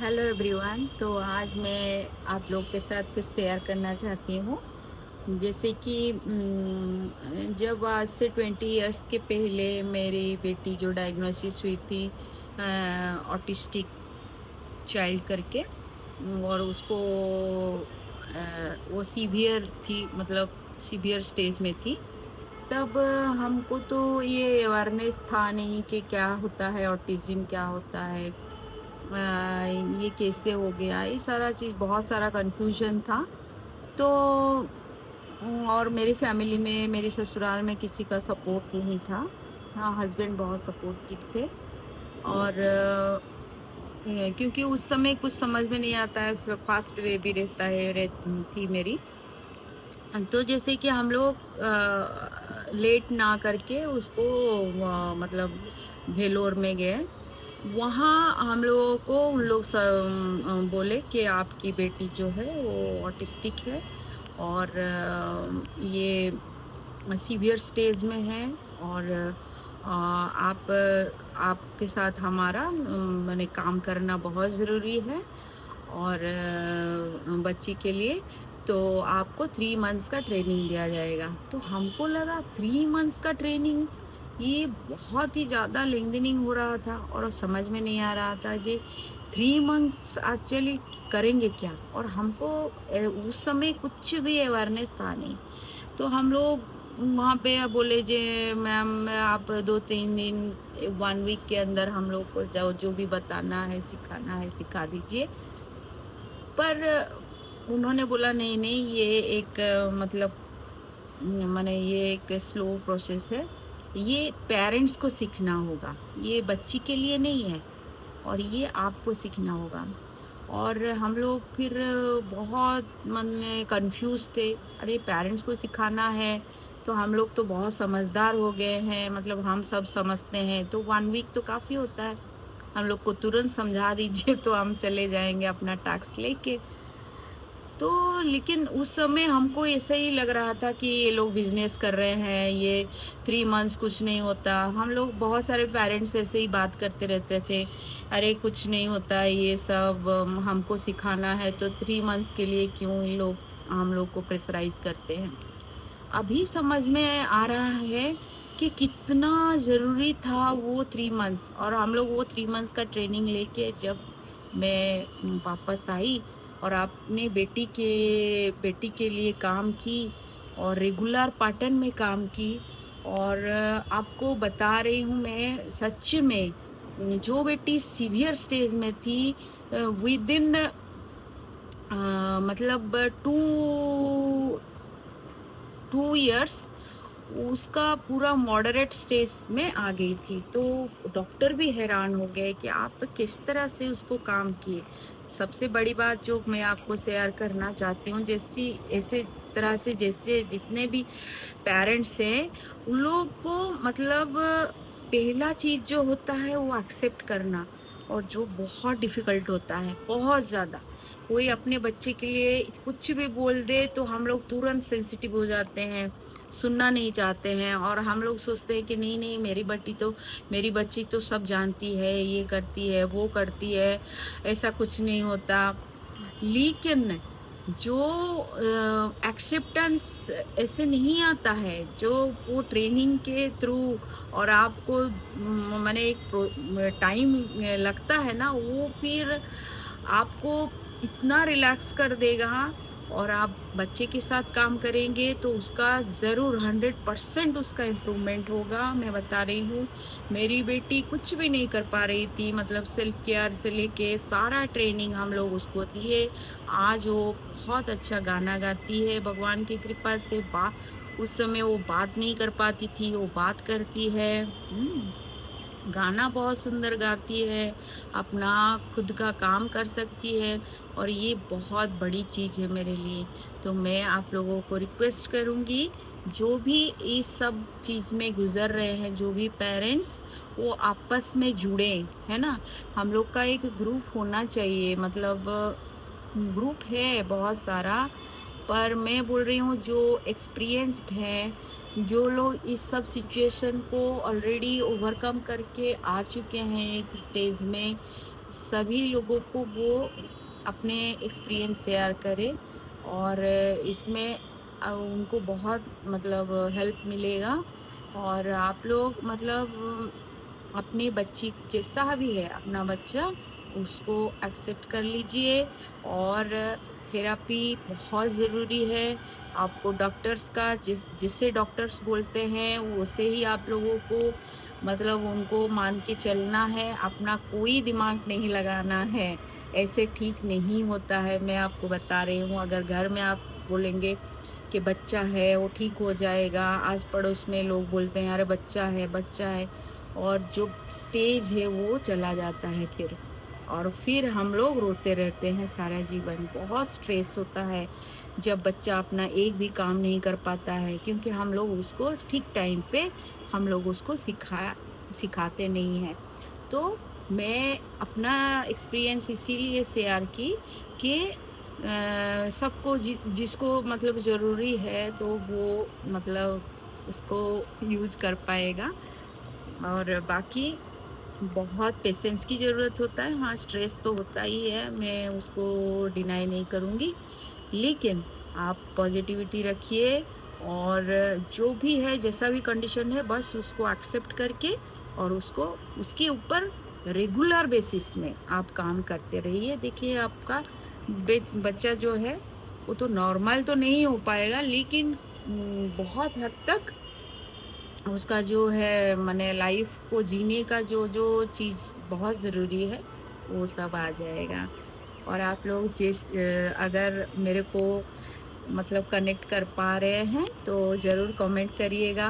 Hello everyone. तो आज मैं आप लोग के साथ कुछ शेयर करना चाहती हूँ। जैसे कि जब आज से 20 इयर्स के पहले मेरी बेटी जो डायग्नोसिस हुई थी ऑटिस्टिक चाइल्ड करके, और उसको वो सीवियर थी, मतलब सीवियर स्टेज में थी। तब हमको तो ये अवेयरनेस था नहीं कि क्या होता है, ऑटिज्म क्या होता है, ये कैसे हो गया, ये सारा चीज़ बहुत सारा कन्फ्यूजन था। तो और मेरी फैमिली में, मेरे ससुराल में किसी का सपोर्ट नहीं था। हाँ, हस्बैंड बहुत सपोर्टिव थे। और क्योंकि उस समय कुछ समझ में नहीं आता है, फास्ट वे भी रहता है, थी मेरी। तो जैसे कि हम लोग लेट ना करके उसको मतलब भेलोर में गए। वहाँ हम लोगों को उन लोग बोले कि आपकी बेटी जो है वो ऑटिस्टिक है, और ये सीवियर स्टेज में है। और आपके साथ हमारा माने काम करना बहुत ज़रूरी है, और बच्ची के लिए तो आपको 3 मंथ्स का ट्रेनिंग दिया जाएगा। तो हमको लगा 3 मंथ्स का ट्रेनिंग, ये बहुत ही ज़्यादा लेंथनिंग हो रहा था, और समझ में नहीं आ रहा था कि 3 मंथ्स एक्चुअली करेंगे क्या। और हमको उस समय कुछ भी अवेयरनेस था नहीं। तो हम लोग वहाँ पे बोले जे मैम आप 2-3 दिन, 1 वीक के अंदर हम लोग को जो जो भी बताना है, सिखाना है, सिखा दीजिए। पर उन्होंने बोला नहीं, नहीं, ये एक मतलब माने ये एक स्लो प्रोसेस है। ये पेरेंट्स को सीखना होगा, ये बच्ची के लिए नहीं है, और ये आपको सीखना होगा। और हम लोग फिर बहुत मन में कन्फ्यूज़ थे। अरे पेरेंट्स को सिखाना है, तो हम लोग तो बहुत समझदार हो गए हैं, मतलब हम सब समझते हैं, तो 1 वीक तो काफ़ी होता है। हम लोग को तुरंत समझा दीजिए तो हम चले जाएँगे अपना टास्क लेके। तो लेकिन उस समय हमको ऐसा ही लग रहा था कि ये लोग बिज़नेस कर रहे हैं, ये 3 मंथ्स कुछ नहीं होता। हम लोग बहुत सारे पेरेंट्स ऐसे ही बात करते रहते थे, अरे कुछ नहीं होता, ये सब हमको सिखाना है तो 3 मंथ्स के लिए क्यों ये लोग हम लोग को प्रेशराइज़ करते हैं। अभी समझ में आ रहा है कि कितना ज़रूरी था वो 3 मंथ्स। और हम लोग वो 3 मंथ्स का ट्रेनिंग लेके जब मैं वापस आई, और अपने बेटी के लिए काम की, और रेगुलर पैटर्न में काम की। और आपको बता रही हूँ मैं सच में, जो बेटी सीवियर स्टेज में थी, विदिन मतलब 2 इयर्स उसका पूरा मॉडरेट स्टेज में आ गई थी। तो डॉक्टर भी हैरान हो गए कि आप किस तरह से उसको काम किए। सबसे बड़ी बात जो मैं आपको शेयर करना चाहती हूँ, जैसी ऐसे तरह से जैसे जितने भी पेरेंट्स हैं, उन लोग को मतलब पहला चीज़ जो होता है वो एक्सेप्ट करना, और जो बहुत डिफ़िकल्ट होता है, बहुत ज़्यादा। कोई अपने बच्चे के लिए कुछ भी बोल दे तो हम लोग तुरंत सेंसिटिव हो जाते हैं, सुनना नहीं चाहते हैं, और हम लोग सोचते हैं कि नहीं, नहीं, मेरी बच्ची तो सब जानती है, ये करती है, वो करती है, ऐसा कुछ नहीं होता। लेकिन जो एक्सेप्टेंस ऐसे नहीं आता है, जो वो ट्रेनिंग के थ्रू, और आपको माने एक टाइम लगता है ना, वो फिर आपको इतना रिलैक्स कर देगा। और आप बच्चे के साथ काम करेंगे तो उसका ज़रूर 100% उसका इम्प्रूवमेंट होगा। मैं बता रही हूँ, मेरी बेटी कुछ भी नहीं कर पा रही थी, मतलब सेल्फ केयर से लेके सारा ट्रेनिंग हम लोग उसको दिए। आज वो बहुत अच्छा गाना गाती है भगवान की कृपा से। उस समय वो बात नहीं कर पाती थी, वो बात करती है। गाना बहुत सुंदर गाती है, अपना खुद का काम कर सकती है, और ये बहुत बड़ी चीज़ है मेरे लिए। तो मैं आप लोगों को रिक्वेस्ट करूँगी, जो भी इस सब चीज़ में गुज़र रहे हैं, जो भी पेरेंट्स, वो आपस में जुड़ें, है ना? हम लोग का एक ग्रुप होना चाहिए, मतलब ग्रुप है बहुत सारा, पर मैं बोल रही हूँ जो एक्सपीरियंस्ड हैं, जो लोग इस सब सिचुएशन को ऑलरेडी ओवरकम करके आ चुके हैं एक स्टेज में, सभी लोगों को वो अपने एक्सपीरियंस शेयर करें और इसमें उनको बहुत मतलब हेल्प मिलेगा और आप लोग मतलब अपनी बच्ची जैसा भी है अपना बच्चा उसको एक्सेप्ट कर लीजिए और थेरेपी बहुत ज़रूरी है। आपको डॉक्टर्स का जिसे डॉक्टर्स बोलते हैं उसे ही आप लोगों को मतलब उनको मान के चलना है, अपना कोई दिमाग नहीं लगाना है। ऐसे ठीक नहीं होता है, मैं आपको बता रही हूँ। अगर घर में आप बोलेंगे कि बच्चा है वो ठीक हो जाएगा, आस-पड़ोस में लोग बोलते हैं अरे बच्चा है और जो स्टेज है वो चला जाता है फिर। और फिर हम लोग रोते रहते हैं सारा जीवन। बहुत स्ट्रेस होता है जब बच्चा अपना एक भी काम नहीं कर पाता है क्योंकि हम लोग उसको ठीक टाइम पे हम लोग उसको सिखाते नहीं हैं। तो मैं अपना एक्सपीरियंस इसीलिए शेयर की कि सबको जिसको मतलब ज़रूरी है तो वो मतलब उसको यूज़ कर पाएगा और बाकी बहुत पेशेंस की ज़रूरत होता है। हाँ, स्ट्रेस तो होता ही है, मैं उसको डिनाई नहीं करूँगी। लेकिन आप पॉज़िटिविटी रखिए और जो भी है, जैसा भी कंडीशन है, बस उसको एक्सेप्ट करके और उसको उसके ऊपर रेगुलर बेसिस में आप काम करते रहिए। देखिए आपका बच्चा जो है, वो तो नॉर्मल तो नहीं हो पाएगा लेकिन बहुत हद तक उसका जो है माने लाइफ को जीने का जो चीज़ बहुत ज़रूरी है, वो सब आ जाएगा। और आप लोग अगर मेरे को मतलब कनेक्ट कर पा रहे हैं, तो ज़रूर कमेंट करिएगा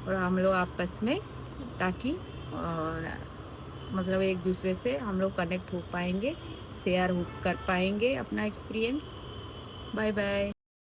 और हम लोग आपस में ताकि मतलब एक-दूसरे से हम लोग कनेक्ट हो पाएँगे, शेयर हो कर पाएँगे अपना एक्सपीरियंस। बाय-बाय।